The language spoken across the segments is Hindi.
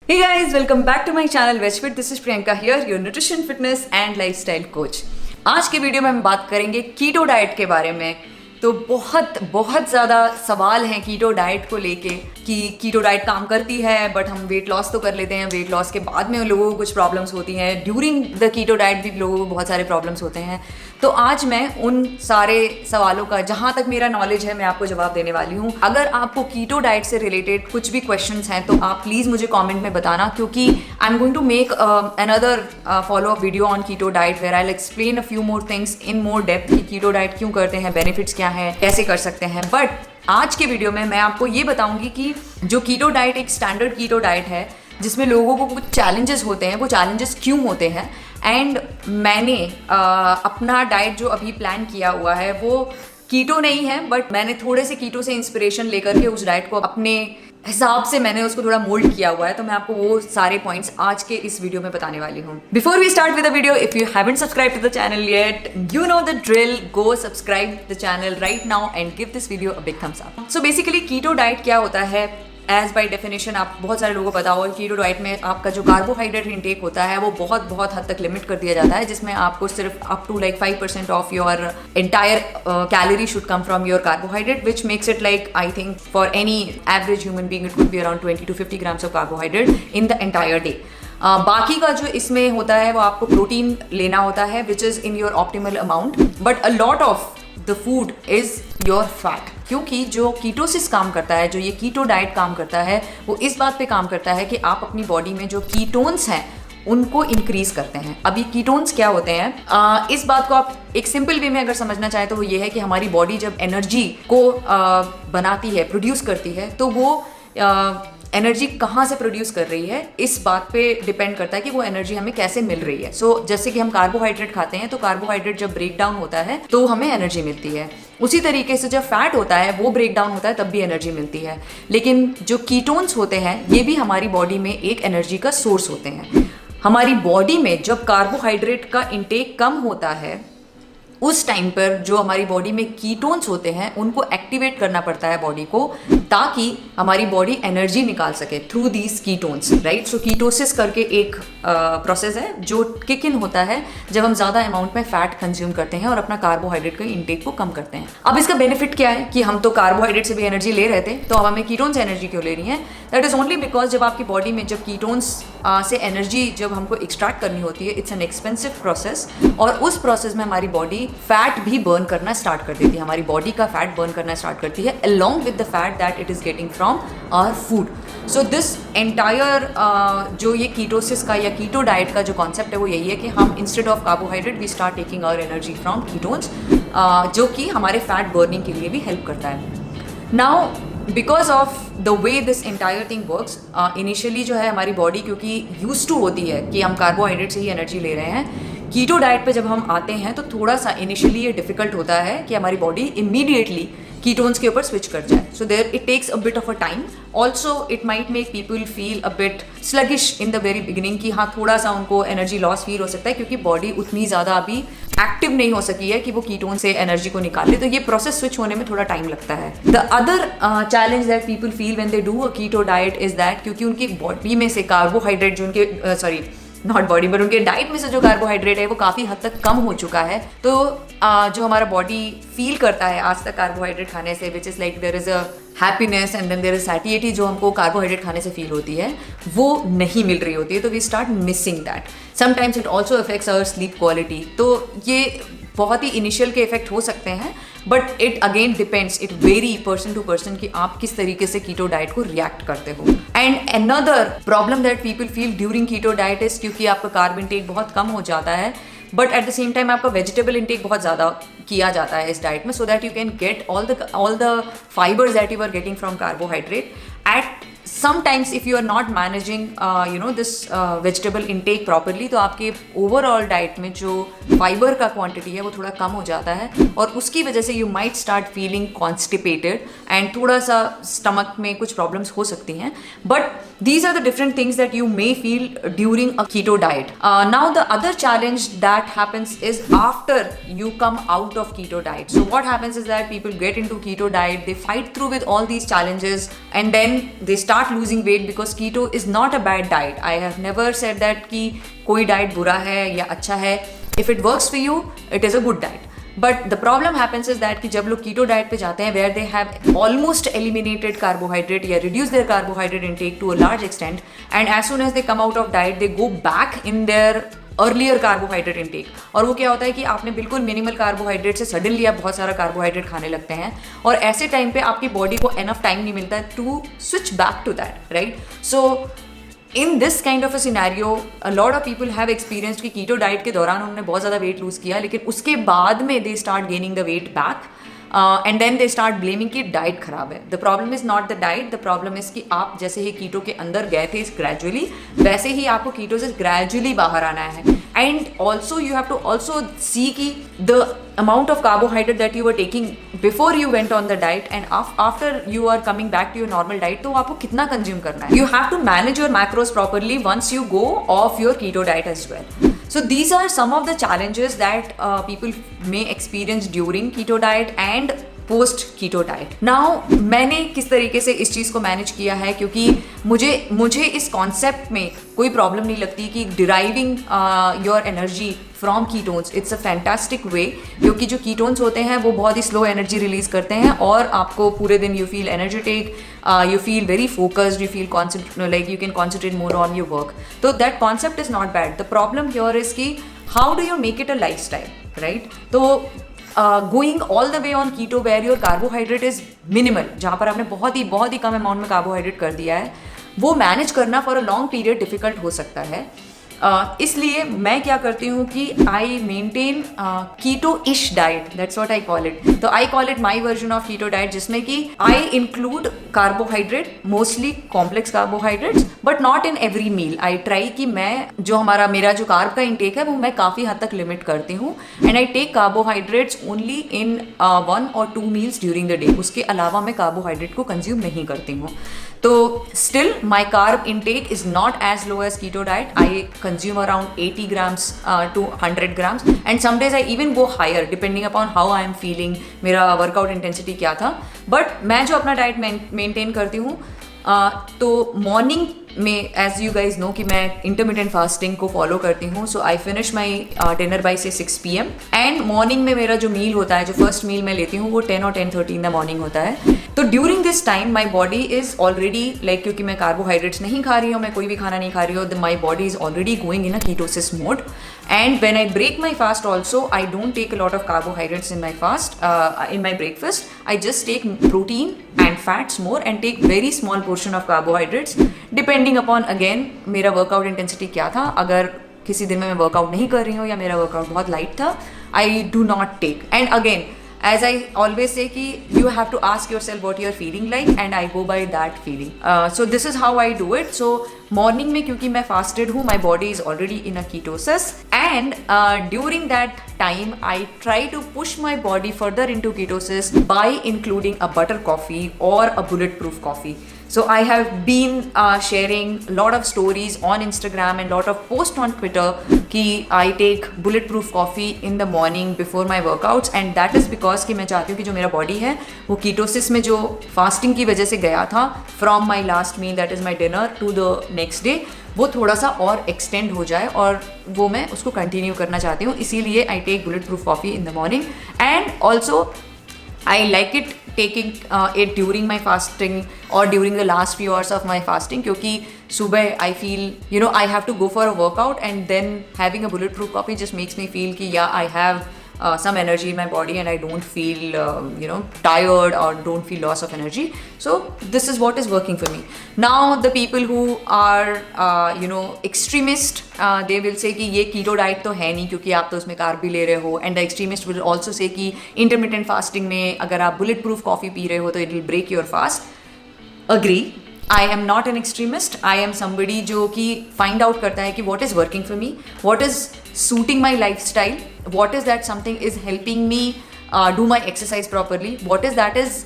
Hey guys, welcome back to my channel VegFit. This is Priyanka here, your nutrition, fitness and lifestyle coach. आज के वीडियो में हम बात करेंगे कीटो डाइट के बारे में। तो बहुत ज़्यादा सवाल हैं कीटो डाइट को लेके कि कीटो डाइट काम करती है बट हम वेट लॉस तो कर लेते हैं, वेट लॉस के बाद में लोगों को कुछ प्रॉब्लम्स होती हैं, ड्यूरिंग द कीटो डाइट भी लोगों को बहुत सारे प्रॉब्लम्स होते हैं। तो आज मैं उन सारे सवालों का जहाँ तक मेरा नॉलेज है मैं आपको जवाब देने वाली हूँ। अगर आपको कीटो डाइट से रिलेटेड कुछ भी क्वेश्चंस हैं तो आप प्लीज़ मुझे कमेंट में बताना, क्योंकि I am going to make another follow up video on keto diet where I will explain a few more things in more depth कि कीटो डाइट क्यों करते हैं, बेनिफिट्स क्या हैं, कैसे कर सकते हैं। बट आज के वीडियो में मैं आपको ये बताऊंगी कि जो कीटो डाइट एक स्टैंडर्ड कीटो डाइट है जिसमें लोगों को कुछ चैलेंजेस होते हैं, वो चैलेंजेस क्यों होते हैं। एंड मैंने अपना डाइट जो अभी प्लान किया हुआ है वो कीटो नहीं है, बट मैंने थोड़े से कीटो से इंस्पिरेशन लेकर के उस डाइट को अपने हिसाब से मैंने उसको थोड़ा मोल्ड किया हुआ है। तो मैं आपको वो सारे पॉइंट्स आज के इस वीडियो में बताने वाली हूँ। Before we start with the video, if you haven't subscribe to the channel yet, you know the drill, go subscribe the channel right now and give this video a big thumbs up. So basically keto diet क्या होता है, एज बाई डेफिनेशन आप बहुत सारे लोगों को पता होगा, कीटो डाइट में आपका जो कार्बोहाइड्रेट इंटेक होता है वो बहुत हद तक लिमिट कर दिया जाता है, जिसमें आपको सिर्फ up to like 5% of your entire calorie should come from your carbohydrate, which makes it like I think for any average human being it could be around 20 to 50 grams of carbohydrate in the entire day. बाकी का जो इसमें होता है वो आपको प्रोटीन लेना होता है which is in your optimal amount, but a lot of the food is your fat. क्योंकि जो कीटोसिस काम करता है, जो ये कीटो डाइट काम करता है, वो इस बात पे काम करता है कि आप अपनी बॉडी में जो कीटोन्स हैं उनको इंक्रीज करते हैं। अब ये कीटोन्स क्या होते हैं, इस बात को आप एक सिंपल वे में अगर समझना चाहें तो वो ये है कि हमारी बॉडी जब एनर्जी को बनाती है, प्रोड्यूस करती है, तो वो एनर्जी कहाँ से प्रोड्यूस कर रही है इस बात पे डिपेंड करता है कि वो एनर्जी हमें कैसे मिल रही है। सो जैसे कि हम कार्बोहाइड्रेट खाते हैं तो कार्बोहाइड्रेट जब ब्रेक डाउन होता है तो हमें एनर्जी मिलती है। उसी तरीके से जब फैट होता है वो ब्रेक डाउन होता है तब भी एनर्जी मिलती है। लेकिन जो कीटोन्स होते हैं ये भी हमारी बॉडी में एक एनर्जी का सोर्स होते हैं। हमारी बॉडी में जब कार्बोहाइड्रेट का इंटेक कम होता है उस टाइम पर जो हमारी बॉडी में कीटोन्स होते हैं उनको एक्टिवेट करना पड़ता है बॉडी को, ताकि हमारी बॉडी एनर्जी निकाल सके through these ketones, right. So ketosis करके एक प्रोसेस है जो किक इन होता है जब हम ज़्यादा अमाउंट में फैट कंज्यूम करते हैं और अपना कार्बोहाइड्रेट के इंटेक को कम करते हैं। अब इसका बेनिफिट क्या है कि हम तो कार्बोहाइड्रेट से भी एनर्जी ले रहे थे, तो अब हमें कीटोन से एनर्जी क्यों ले रही है? दैट इज ओनली बिकॉज जब आपकी बॉडी में जब कीटोन्स से एनर्जी जब हमको एक्सट्रैक्ट करनी होती है, इट्स एन एक्सपेंसिव प्रोसेस, और उस प्रोसेस में हमारी बॉडी फैट भी बर्न करना स्टार्ट कर देती है। हमारी बॉडी का फैट बर्न करना स्टार्ट करती है along with the fat that it is getting from our food. So this entire जो ये कीटोसिस का या कीटो डाइट का जो कॉन्सेप्ट है वो यही है कि हम instead of carbohydrate we start taking our energy from ketones, जो कि हमारे फैट बर्निंग के लिए भी हेल्प करता है। Now because of the way this entire thing works, initially जो है हमारी बॉडी क्योंकि यूज टू होती है कि हम कार्बोहाइड्रेट से ही एनर्जी ले रहे हैं, कीटो डाइट पे जब हम आते हैं तो थोड़ा सा इनिशियली ये डिफिकल्ट होता है कि हमारी बॉडी इमीडिएटली कीटोन्स के ऊपर स्विच कर जाए। So there it takes a bit of a time. Also it might make people feel a bit sluggish in the very beginning, कि हाँ थोड़ा सा उनको एनर्जी लॉस फील हो सकता है क्योंकि बॉडी उतनी ज़्यादा अभी एक्टिव नहीं हो सकी है कि वो कीटोन से एनर्जी को निकाले, तो ये प्रोसेस स्विच होने में थोड़ा टाइम लगता है। The other challenge that people feel when they do a keto diet is that क्योंकि उनकी बॉडी में से कार्बोहाइड्रेट जो उनके नॉट बॉडी बट उनके डाइट में से जो कार्बोहाइड्रेट है वो काफ़ी हद तक कम हो चुका है। तो जो हमारा बॉडी फील करता है आज तक कार्बोहाइड्रेट खाने से, which is like there is a happiness and then there is satiety, जो हमको कार्बोहाइड्रेट खाने से फील होती है वो नहीं मिल रही होती है, तो we start missing that. Sometimes it also affects our sleep quality. तो ये बहुत ही इनिशियल के इफेक्ट हो सकते हैं, but it again depends, it very person to person कि आप किस तरीके से कीटो डाइट को रिएक्ट करते हो। And another problem that people feel during keto diet is क्योंकि आपका कार्ब इंटेक बहुत कम हो जाता है, but at the same time आपका वेजिटेबल इंटेक बहुत ज़्यादा किया जाता है इस डाइट में, so that you can get all the fibres that you are getting from carbohydrate at sometimes if you are not managing this vegetable intake properly, तो आपके ओवरऑल डाइट में जो फाइबर का क्वांटिटी है वो थोड़ा कम हो जाता है और उसकी वजह से you might start feeling constipated and थोड़ा सा स्टमक में कुछ प्रॉब्लम्स हो सकती हैं। But these are the different things that you may feel during a keto diet. Now the other challenge that happens is after you come out of keto diet. So what happens is that people get into keto diet, they fight through with all these challenges, and then they start start losing weight because keto is not a bad diet. I have never said that कि कोई डाइट बुरा है या अच्छा है. If it works for you, it is a good diet. But the problem happens is that कि जब लोग कीटो डाइट पे जाते हैं where they have almost eliminated carbohydrate या reduce their carbohydrate intake to a large extent, and as soon as they come out of diet they go back in their earlier carbohydrate intake. और वो क्या होता है कि आपने बिल्कुल मिनिमल कार्बोहाइड्रेट से सडनली आप बहुत सारा कार्बोहाइड्रेट खाने लगते हैं और ऐसे टाइम पे आपकी बॉडी को एनफ टाइम नहीं मिलता है to switch back to that, right. So in this kind of a scenario a lot of people have experienced कि कीटो डाइट के दौरान उन्होंने बहुत ज़्यादा वेट लूज किया, लेकिन उसके बाद में they start gaining the weight back and then they start blaming कि डाइट खराब है. The problem is not the diet, the problem is कि आप जैसे ही कीटो के अंदर गए थे ग्रेजुअली, वैसे ही आपको कीटो से ग्रेजुअली बाहर आना है. And also you have to also see कि the amount of carbohydrate that you were taking before you went on the diet and after you are coming back to your normal diet, तो आपको कितना consume करना है. You have to manage your macros properly once you go off your keto diet as well. So these are some of the challenges that people may experience during keto diet and post keto diet. Now मैंने किस तरीके से इस चीज़ को मैनेज किया है, क्योंकि मुझे इस कॉन्सेप्ट में कोई प्रॉब्लम नहीं लगती कि deriving your energy from ketones. It's a fantastic way, क्योंकि जो कीटोन्स होते हैं वो बहुत ही स्लो एनर्जी रिलीज करते हैं और आपको पूरे दिन you feel energetic, you feel very focused, you feel like you can concentrate more on your work. तो that concept is not bad. The problem here is कि how do you make it a lifestyle, right. तो going all the way on keto where your carbohydrate is minimal, जहाँ पर आपने बहुत ही कम अमाउंट में कार्बोहाइड्रेट कर दिया है, वो मैनेज करना for a long period difficult हो सकता है. इसलिए मैं क्या करती हूँ कि आई maintain keto ish diet, that's what I call it. तो I call it my version of keto diet, जिसमें कि I include carbohydrate, mostly complex carbohydrates, but not in every meal. I try कि मैं जो मेरा जो कार्ब का इंटेक है वो मैं काफ़ी हद तक लिमिट करती हूँ. And I take carbohydrates only in 1 or 2 meals during the day. उसके अलावा मैं कार्बोहाइड्रेट को कंज्यूम नहीं करती हूँ. तो still my carb intake is not as low as keto diet. I consume around 80 grams to 100 grams, and some days I even go higher depending upon how I am feeling, मेरा workout intensity क्या था. But मैं जो अपना डाइट मेंटेन करती हूँ, तो मॉर्निंग में एज यू गाइज नो कि मैं इंटरमीडिएंट फास्टिंग को फॉलो करती हूँ. So I finish my dinner by से 6 PM, एंड मॉर्निंग में मेरा जो मील होता है, जो फर्स्ट मील मैं लेती हूँ, वो 10 or 10:30 इन द मॉर्निंग होता है. तो during this time my body is already like, क्योंकि मैं कार्बोहाइड्रेट्स नहीं खा रही हूँ, मैं कोई भी खाना नहीं खा रही हूँ, my body is already going in a ketosis mode. And when I break my fast also, I don't take a lot of carbohydrates in my fast, in my breakfast. I just take protein and fats more and take very small portion of carbohydrates depending upon again मेरा workout intensity क्या था. अगर किसी दिन में मैं वर्कआउट नहीं कर रही हूँ या मेरा वर्कआउट बहुत लाइट था, I do not take. And again, as I always say कि you have to ask yourself what you are feeling like, and I go by that feeling. So this is how I do it. So morning में क्योंकि मैं fasted हूँ, my body is already in a ketosis, and during that time I try to push my body further into ketosis by including a butter coffee or a bulletproof coffee. So I have been sharing a lot of stories on Instagram and lot of posts on Twitter कि I take bulletproof coffee in the morning before my workouts, and that is because कि मैं चाहती हूँ कि जो मेरा body है वो कीटोसिस में जो फास्टिंग की वजह से गया था from my last meal, that is my dinner, to the next day, वो थोड़ा सा और एक्सटेंड हो जाए, और वो मैं उसको कंटिन्यू करना चाहती हूँ. इसीलिए I take bulletproof coffee in the morning. And also I like it taking it during my fasting or during the last few hours of my fasting, क्योंकि सुबह I feel I have to go for a workout, and then having a bulletproof coffee just makes me feel कि yeah, I have some energy in my body and I don't feel tired or don't feel loss of energy. So this is what is working for me. Now the people who are extremist, they will say कि ये keto diet तो है नहीं क्योंकि आप तो उसमें कार्ब भी ले रहे हो, and the extremist will also say कि intermittent fasting में अगर आप bulletproof coffee पी रहे हो तो it will break your fast. Agree. I am not an extremist. I am somebody जो कि find out करता है कि what is working for me, what is suiting my lifestyle, what is that something is helping me do my exercise properly, what is that is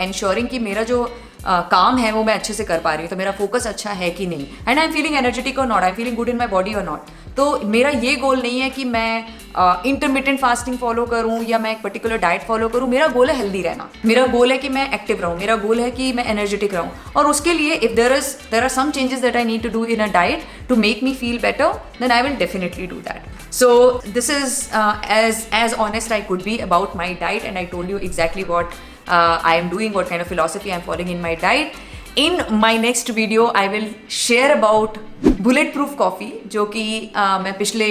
ensuring कि मेरा जो काम है वो मैं अच्छे से कर पा रही हूँ, तो मेरा फोकस अच्छा है कि नहीं, and I am feeling energetic और not, I am feeling good in my body और नॉट. तो मेरा ये गोल नहीं है कि मैं इंटरमिटेंट फास्टिंग फॉलो करूं या मैं एक पर्टिकुलर डाइट फॉलो करूं। मेरा गोल है हेल्दी रहना, मेरा गोल है कि मैं एक्टिव रहूं, मेरा गोल है कि मैं एनर्जेटिक रहूं। और उसके लिए if there are some changes that I need to do in a diet to make me feel better, then I will definitely do that. So this is as honest I could be about my diet, and I told you exactly what I am doing, what kind of philosophy I am following in my diet. In my next video I will share about bulletproof coffee, जो कि मैं पिछले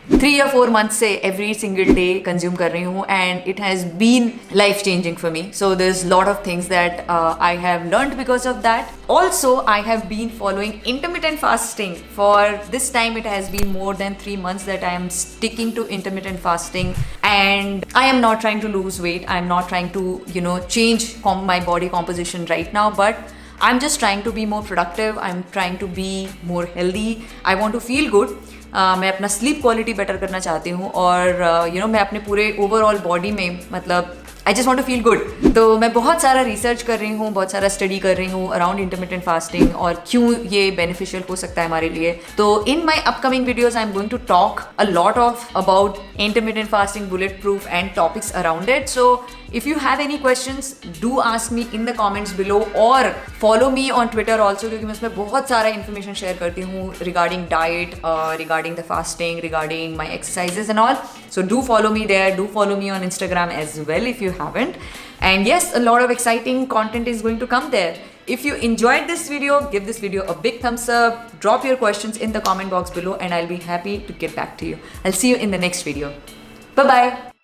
3 या 4 months से every single day consume कर रही हूँ, and it has been life changing for me. So there's lot of things that I have learned because of that. Also I have been following intermittent fasting for this time. It has been more than 3 months that I am sticking to intermittent fasting, and I am not trying to lose weight. I am not trying to change my body composition right now, but I'm just trying to be more productive. I'm trying to be more healthy. I want to feel good. मैं अपना स्लीप क्वालिटी बेटर करना चाहती हूँ, और मैं अपने पूरे ओवरऑल बॉडी में, मतलब I just want to feel good. तो मैं बहुत सारा रिसर्च कर रही हूँ, बहुत सारा स्टडी कर रही हूँ अराउंड इंटरमिटेंट फास्टिंग और क्यों ये बेनिफिशियल हो सकता है हमारे लिए। तो in my upcoming videos I am going to talk a lot of about intermittent fasting, bulletproof and topics around it. So if you have any questions, do ask me in the comments below, or follow me on Twitter also, क्योंकि मैं उसमें बहुत सारा information share करती हूँ regarding diet, regarding the fasting, regarding my exercises and all. So do follow me there. Do follow me on Instagram as well if you haven't. And yes, a lot of exciting content is going to come there. If you enjoyed this video, give this video a big thumbs up. Drop your questions in the comment box below, and I'll be happy to get back to you. I'll see you in the next video. Bye bye.